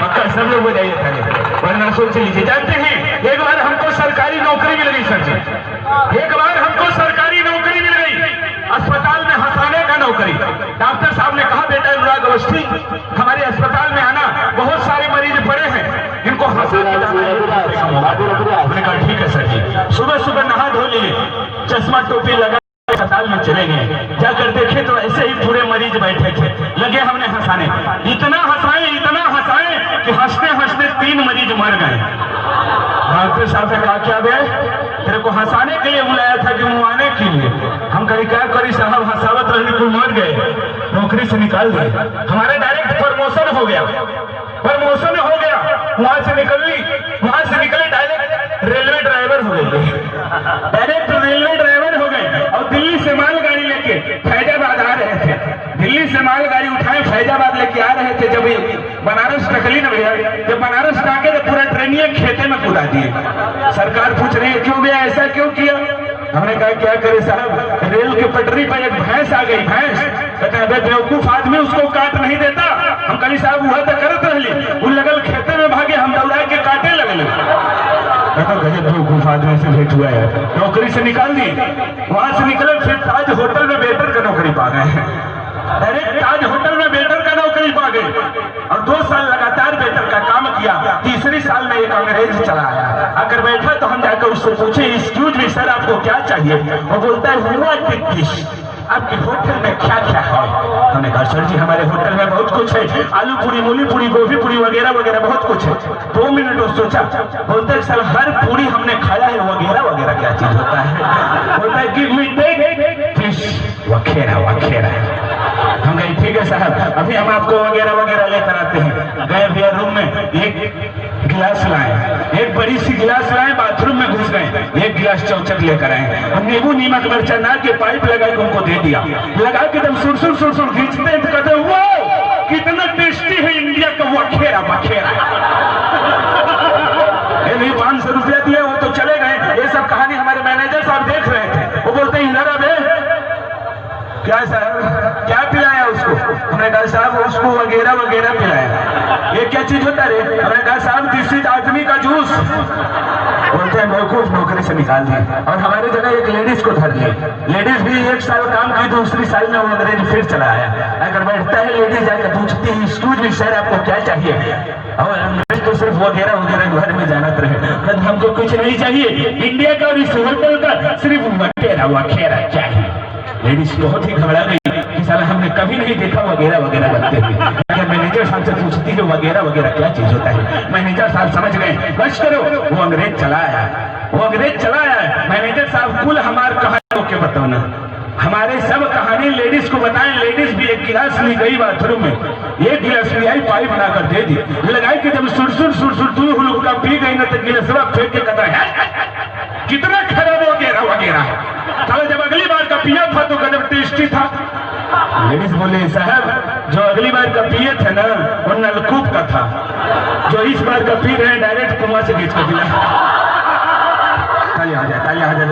पक्का सब लोग बजाइए ताली, वरना सोच लीजिए। जानते हैं एक बार हमको सरकारी नौकरी मिल गई सर जी, एक बार हमको सरकारी नौकरी मिल गई, अस्पताल में हंसाने का नौकरी। डॉक्टर साहब ने कहा बेटा अनुराग अवस्थी हमारे अस्पताल में आना, बहुत सारे मरीज पड़े हैं, इनको हंसाने का। हमने कहा ठीक है सर जी। सुबह सुबह नहा धो लिए, चश्मा टोपी लगा अस्पताल में चले गए। जाकर देखे तो ऐसे ही पूरे मरीज बैठे थे, लगे हमने हंसाने। इतना हंसाए कि हंसते हंसते 3 मरीज मर गए। डॉक्टर साहब ने कहा क्या बे, तेरे को हंसाने के लिए बुलाया था कि मुआने के लिए? हम कहीं क्या करी साहब, हंसावत रहने को मर गए, नौकरी से निकाल दिए। हमारा डायरेक्ट प्रमोशन हो गया, प्रमोशन हो गया। वहां से निकले डायरेक्ट रेलवे ड्राइवर हो गए, डायरेक्ट रेलवे ड्राइवर हो गए। और दिल्ली से मालगाड़ी लेके फैजाबाद आ रहे थे, दिल्ली से मालगाड़ी उठाए फैजाबाद लेके आ रहे थे। जब बनारस टकली न भैया, जब बनारस टाके तो पूरा ट्रेनिया खेते में कूदा दिए। सरकार पूछ रही है क्यों भैया ऐसा क्यों किया? हमने कहा क्या करे साहब, रेल के पटरी पर एक भैंस आ गई। भैंस कहते हैं बेवकूफ आदमी उसको काट नहीं देता। हम कहीं साहब वह तो करत रही, उन लगल खेते में भागे, हम दौड़ा के काटे लगल। बेवकूफ आदमी से भेंट हुआ है, नौकरी से निकाल दी। वहां से निकले फिर ताज होटल में वेटर का नौकरी पा गए हैं, डायरेक्ट ताज होटल में वेटर का नौकरी पा गए। और 2 साल लगातार वेटर का काम किया। तीसरी साल में एक अंग्रेज चला आया, अगर बैठा तो हम जाकर उससे पूछे एक्सक्यूज मी सर आपको क्या चाहिए? वो बोलता है हुआ डिश, आपके होटल में क्या क्या है? हमने कहा सर जी हमारे होटल में बहुत कुछ है, आलू पूरी, मूली पूरी, गोभी पूरी वगैरह वगैरह बहुत कुछ है। 2 मिनट और सोचा, बोलते है सर हर पूरी हमने खाया है, वगैरह वगैरह क्या चीज होता है? बोलता है गिव मी फिश वगैरह वगैरह। हम कहे ठीक है साहब अभी हम आपको वगैरह वगैरह लेकर आते हैं। गए भैया रूम में, एक गिलास लाए, एक बड़ी सी गिलास लाए, बाथरूम में घुस गए, एक गिलास चौचक लेकर आए और नींबू नीमक मिर्चा ना के पाइप लगा के उनको दे दिया। लगा के जब सुरसुर सुरसुर खींचते हैं तो कहते हैं वो कितना टेस्टी है इंडिया का वखेरा वखेरा। 500 रुपया दिया, वो तो चले गए। ये सब कहानी हमारे मैनेजर साहब देख रहे थे, वो बोलते हैं इधर अबे क्या साहब क्या पिलाया उसको? हमने कहा साहब उसको वगैरह वगैरह पिलाया। ये क्या चीज होता है? हमने कहा साहब दिस इज आदमी का जूस। बोलते हैं बेवकूफ, नौकरी से निकाल दिए और हमारे जगह एक लेडीज को धर दिए। लेडीज भी 1 साल काम की, दूसरी साल में वो अंग्रेज फिर चला आया। अगर बैठता है लेडीज जाकर पूछती है एक्सक्यूज मी सर आपको क्या चाहिए? और अंग्रेज तो सिर्फ वगैरह वगैरह घर में जानत रहे, हमको कुछ नहीं चाहिए, इंडिया का और इस होटल का सिर्फ वगैरह वगैरह चाहिए। लेडीज बहुत ही घबरा गई कि साला हमने कभी नहीं देखा वगैरह वगैरह बनते हुए। अगर मैनेजर साहब से पूछती है वगैरह वगैरह क्या चीज होता है, मैनेजर साहब समझ गए, बस करो वो अंग्रेज चला आया, वो अंग्रेज चला आया। मैनेजर साहब कुल हमार कहानी के बताओ ना, हमारे सब कहानी लेडीज को बताएं। लेडीज भी एक गिलास ली गई बाथरूम में, एक गिलास ले आई, पाइप बनाकर दे दी, लगाई कि जब सुरसुर सुरसुर 2 हुलुका पी गई ना तो गिलासवा फेंक के कहता है कितना खराब वगैरह वगैरह। जब अगली बार का पिया था तो गजब टेस्टी था। लेडीज बोले साहब जो अगली बार का पिए थे ना वो नलकूप का था, जो इस बार का पी रहे हैं डायरेक्ट कुआं से खींच कर पिला। ताली आ जाए, ताली आ जाए।